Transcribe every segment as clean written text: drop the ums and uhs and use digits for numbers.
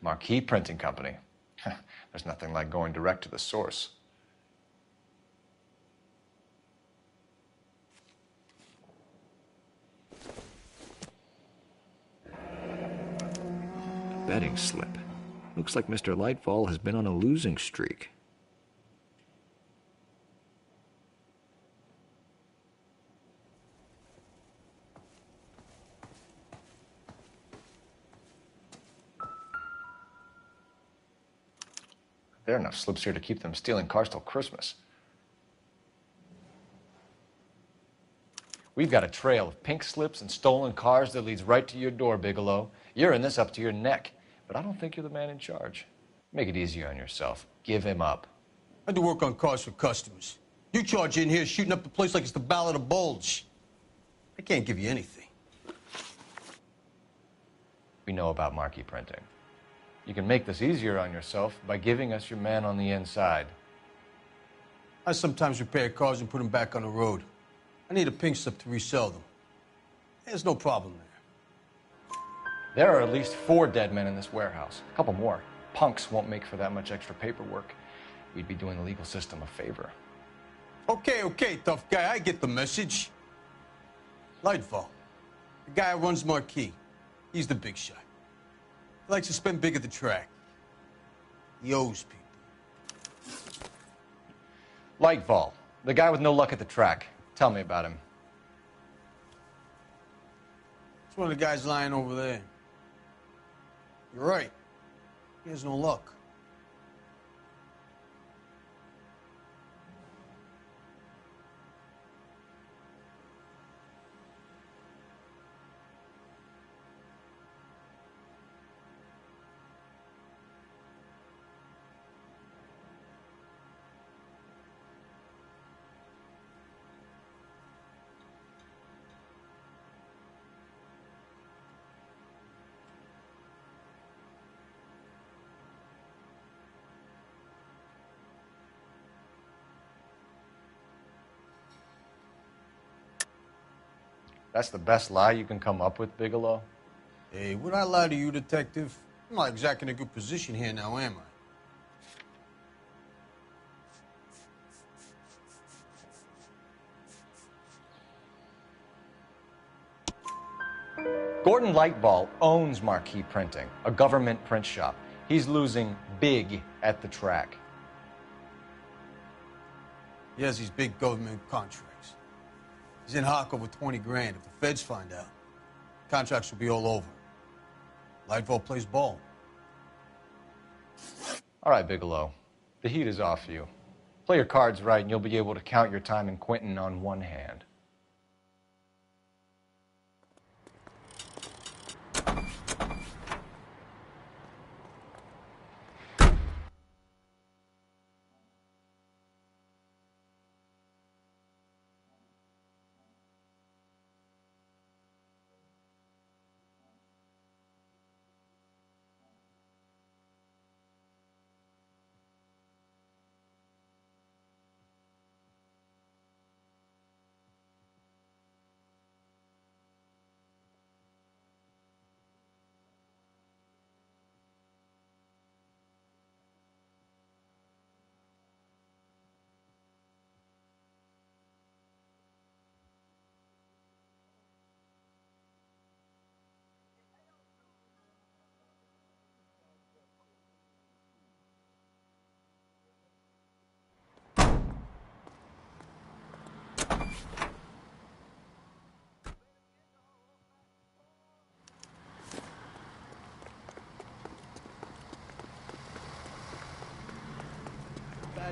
Marquee Printing Company. There's nothing like going direct to the source. Betting slip. Looks like Mr. Lightfall has been on a losing streak. There are enough slips here to keep them stealing cars till Christmas. We've got a trail of pink slips and stolen cars that leads right to your door, Bigelow. You're in this up to your neck, but I don't think you're the man in charge. Make it easier on yourself. Give him up. I do work on cars for customers. You charge in here shooting up the place like it's the Ballad of Bulge. I can't give you anything. We know about Marquee Printing. You can make this easier on yourself by giving us your man on the inside. I sometimes repair cars and put them back on the road. I need a pink slip to resell them. There's no problem there. There are at least 4 dead men in this warehouse. A couple more. Punks won't make for that much extra paperwork. We'd be doing the legal system a favor. Okay, tough guy. I get the message. Lightfall, the guy who runs Marquee. He's the big shot. He likes to spend big at the track. He owes people. Lightfall, the guy with no luck at the track. Tell me about him. It's one of the guys lying over there. You're right. He has no luck. That's the best lie you can come up with, Bigelow? Hey, would I lie to you, detective? I'm not exactly in a good position here now, am I? Gordon Lightfall owns Marquee Printing, a government print shop. He's losing big at the track. He has these big government contracts. He's in hock over 20 grand. If the feds find out, contracts will be all over. Lightfall plays ball. All right, Bigelow. The heat is off you. Play your cards right and you'll be able to count your time in Quentin on one hand.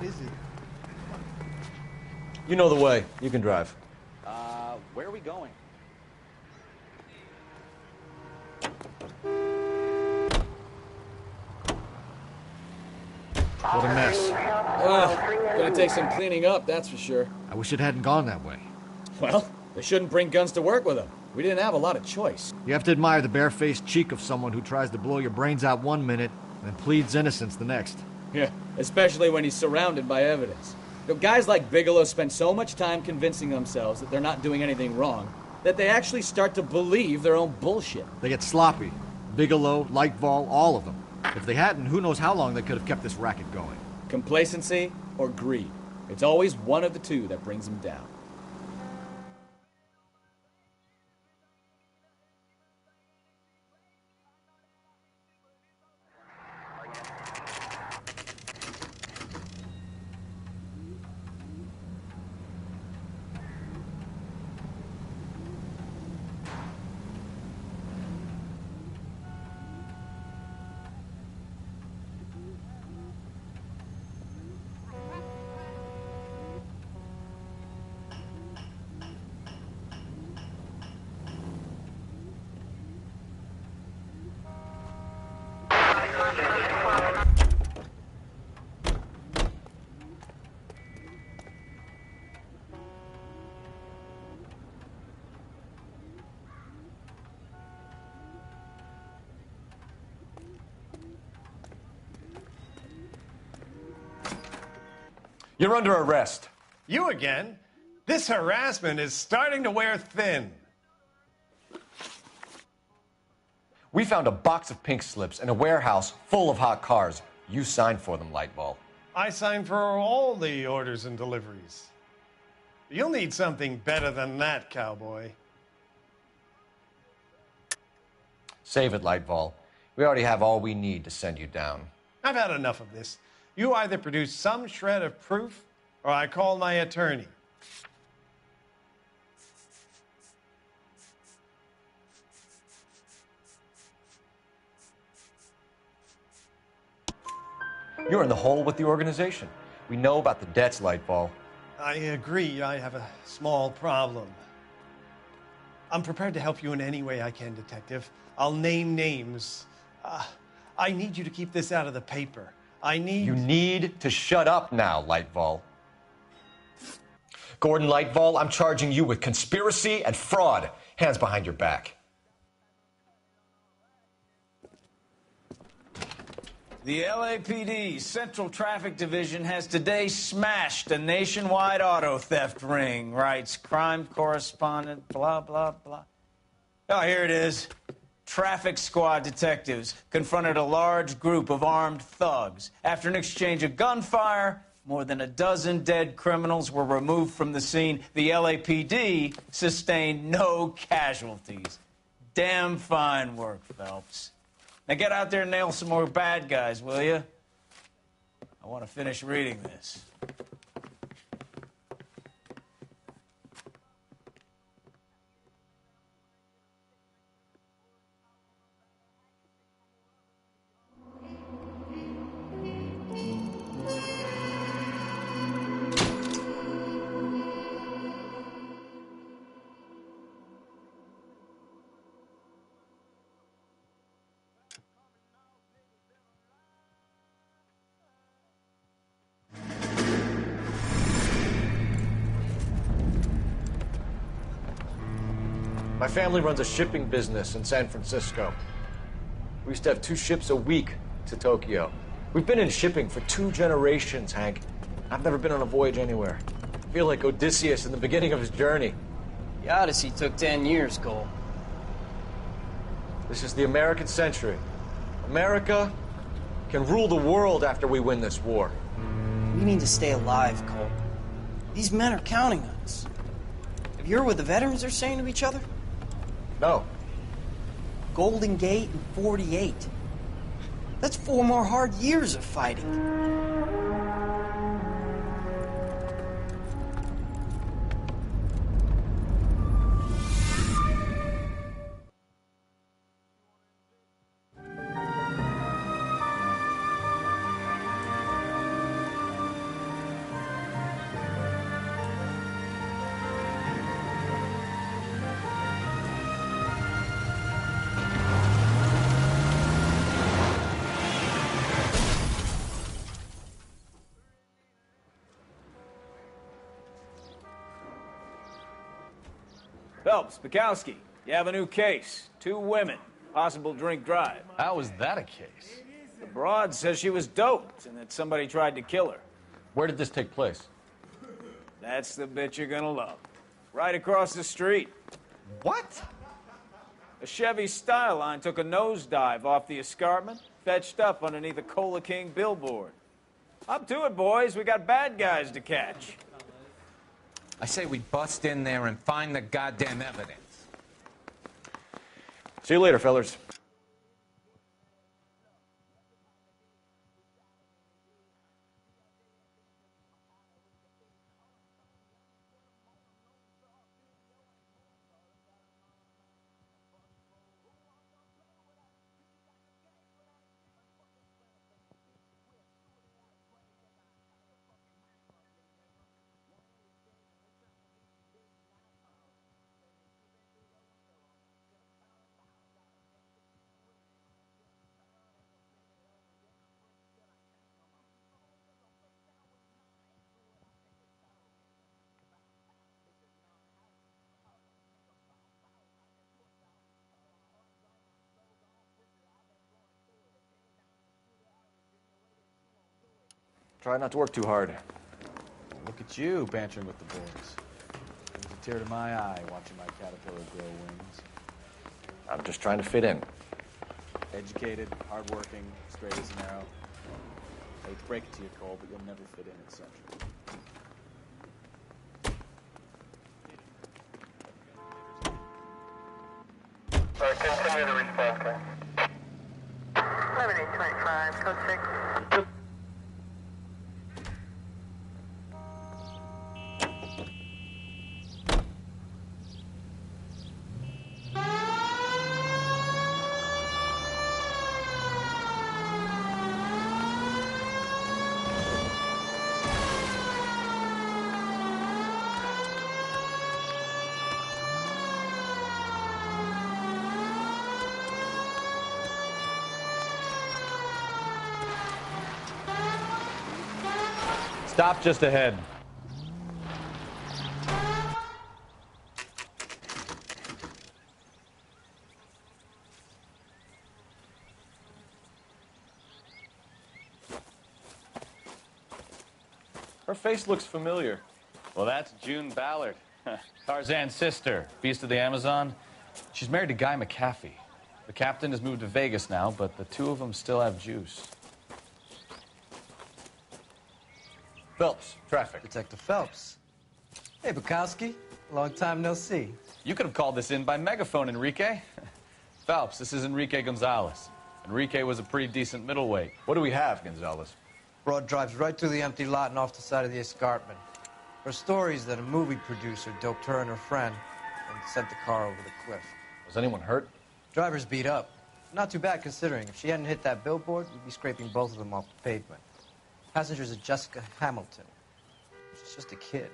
Is it? You know the way. You can drive. Where are we going? What a mess. Gonna take some cleaning up, that's for sure. I wish it hadn't gone that way. Well, they shouldn't bring guns to work with them. We didn't have a lot of choice. You have to admire the barefaced cheek of someone who tries to blow your brains out one minute and then pleads innocence the next. Yeah, especially when he's surrounded by evidence. You know, guys like Bigelow spend so much time convincing themselves that they're not doing anything wrong that they actually start to believe their own bullshit. They get sloppy. Bigelow, Lightfall, all of them. If they hadn't, who knows how long they could have kept this racket going. Complacency or greed. It's always one of the two that brings them down. You're under arrest. You again? This harassment is starting to wear thin. We found a box of pink slips in a warehouse full of hot cars. You signed for them, Lightball. I signed for all the orders and deliveries. You'll need something better than that, cowboy. Save it, Lightball. We already have all we need to send you down. I've had enough of this. You either produce some shred of proof, or I call my attorney. You're in the hole with the organization. We know about the debts, Lightball. I agree, I have a small problem. I'm prepared to help you in any way I can, Detective. I'll name names. I need you to keep this out of the paper. You need to shut up now, Lightball. Gordon Lightball, I'm charging you with conspiracy and fraud. Hands behind your back. The LAPD Central Traffic Division has today smashed a nationwide auto theft ring, writes crime correspondent, blah, blah, blah. Oh, here it is. Traffic squad detectives confronted a large group of armed thugs. After an exchange of gunfire, more than a dozen dead criminals were removed from the scene. The LAPD sustained no casualties. Damn fine work, Phelps. Now get out there and nail some more bad guys, will you? I want to finish reading this. My family runs a shipping business in San Francisco. We used to have 2 ships a week to Tokyo. We've been in shipping for 2 generations, Hank. I've never been on a voyage anywhere. I feel like Odysseus in the beginning of his journey. The Odyssey took 10 years, Cole. This is the American century. America can rule the world after we win this war. We need to stay alive, Cole. These men are counting on us. Have you heard what the veterans are saying to each other? No. Golden Gate and 48. That's 4 more hard years of fighting. Phelps, Bukowski, you have a new case. 2 women, possible drink drive. How is that a case? The broad says she was doped and that somebody tried to kill her. Where did this take place? That's the bit you're gonna love. Right across the street. What? A Chevy Styline took a nosedive off the escarpment, fetched up underneath a Cola King billboard. Up to it, boys. We got bad guys to catch. I say we bust in there and find the goddamn evidence. See you later, fellers. Try not to work too hard. Look at you bantering with the boys. There's a tear to my eye watching my caterpillar grow wings. I'm just trying to fit in. Educated, hardworking, straight as an arrow. I hate to break it to you, Cole, but you'll never fit in at Central. Continue the response time. 11:25, code 6. Stop just ahead. Her face looks familiar. Well, that's June Ballard, Tarzan's sister, beast of the Amazon. She's married to Guy McAfee. The captain has moved to Vegas now, but the two of them still have juice. Phelps, traffic. Detective Phelps. Hey, Bukowski. Long time no see. You could have called this in by megaphone, Enrique. Phelps, this is Enrique Gonzalez. Enrique was a pretty decent middleweight. What do we have, Gonzalez? Broad drives right through the empty lot and off the side of the escarpment. Her story is that a movie producer doped her and her friend and sent the car over the cliff. Was anyone hurt? Driver's beat up. Not too bad considering. If she hadn't hit that billboard, we'd be scraping both of them off the pavement. Passenger's a Jessica Hamilton. She's just a kid.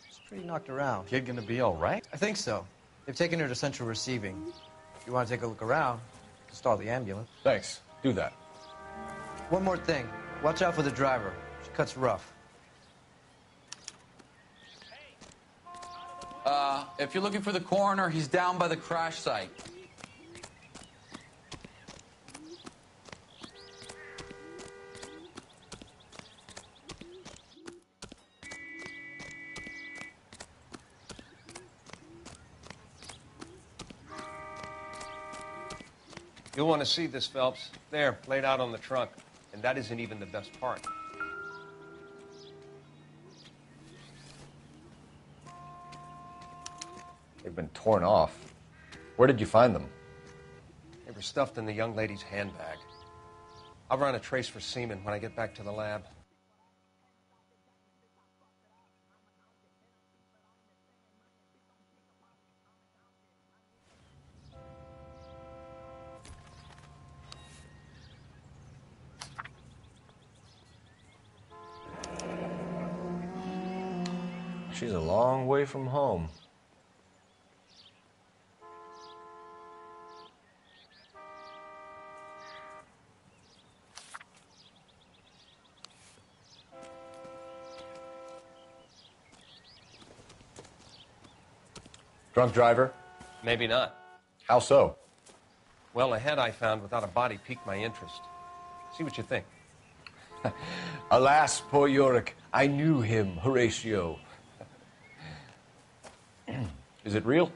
She's pretty knocked around. Kid gonna be all right? I think so. They've taken her to Central Receiving. If you want to take a look around, just stall the ambulance. Thanks. Do that. One more thing. Watch out for the driver. She cuts rough. If you're looking for the coroner, he's down by the crash site. You'll want to see this, Phelps. There, laid out on the trunk. And that isn't even the best part. They've been torn off. Where did you find them? They were stuffed in the young lady's handbag. I'll run a trace for semen when I get back to the lab. She's a long way from home. Drunk driver? Maybe not. How so? Well, a head I found without a body piqued my interest. See what you think. Alas, poor Yorick, I knew him, Horatio. Is it real?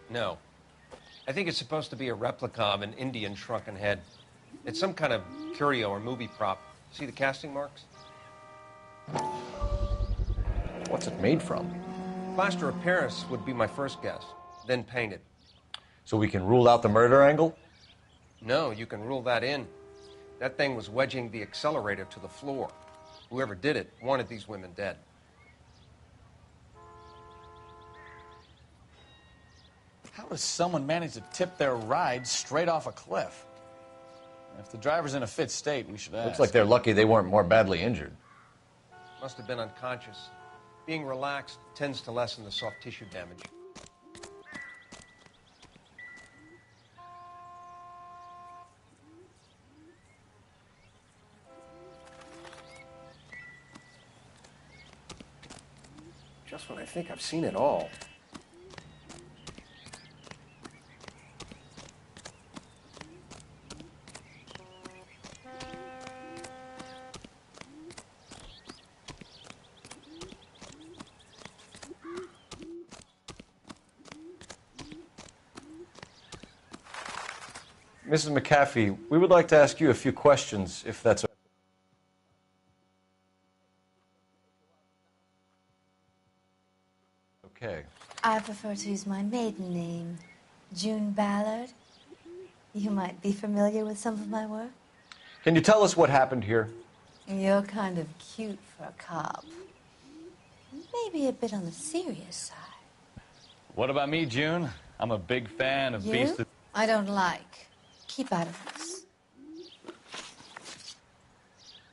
No. I think it's supposed to be a replica of an Indian shrunken head. It's some kind of curio or movie prop. See the casting marks? What's it made from? Plaster of Paris would be my first guess, then painted. So we can rule out the murder angle? No, you can rule that in. That thing was wedging the accelerator to the floor. Whoever did it wanted these women dead. How does someone manage to tip their ride straight off a cliff? If the driver's in a fit state, we should ask. Looks like they're lucky they weren't more badly injured. Must have been unconscious. Being relaxed tends to lessen the soft tissue damage. Just when I think I've seen it all. Mrs. McAfee, we would like to ask you a few questions, if that's okay. I prefer to use my maiden name, June Ballard. You might be familiar with some of my work. Can you tell us what happened here? You're kind of cute for a cop. Maybe a bit on the serious side. What about me, June? I'm a big fan of Beast. I don't like. Keep out of this.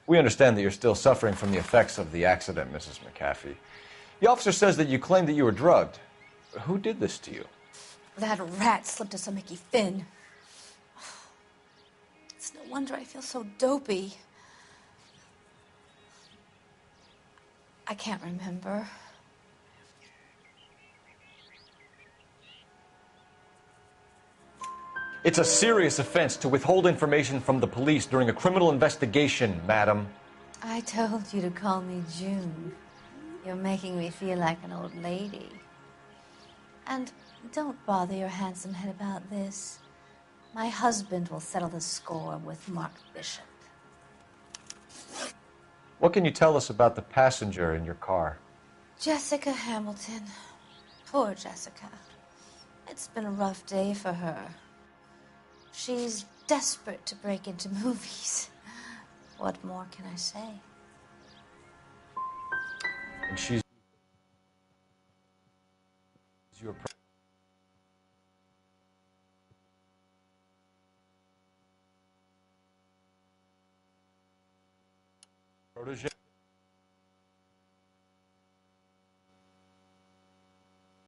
We understand that you're still suffering from the effects of the accident, Mrs. McAfee. The officer says that you claimed that you were drugged. Who did this to you? That rat slipped us a Mickey Finn. It's no wonder I feel so dopey. I can't remember. It's a serious offense to withhold information from the police during a criminal investigation, madam. I told you to call me June. You're making me feel like an old lady. And don't bother your handsome head about this. My husband will settle the score with Mark Bishop. What can you tell us about the passenger in your car? Jessica Hamilton. Poor Jessica. It's been a rough day for her. She's desperate to break into movies. What more can I say? And she's your protege?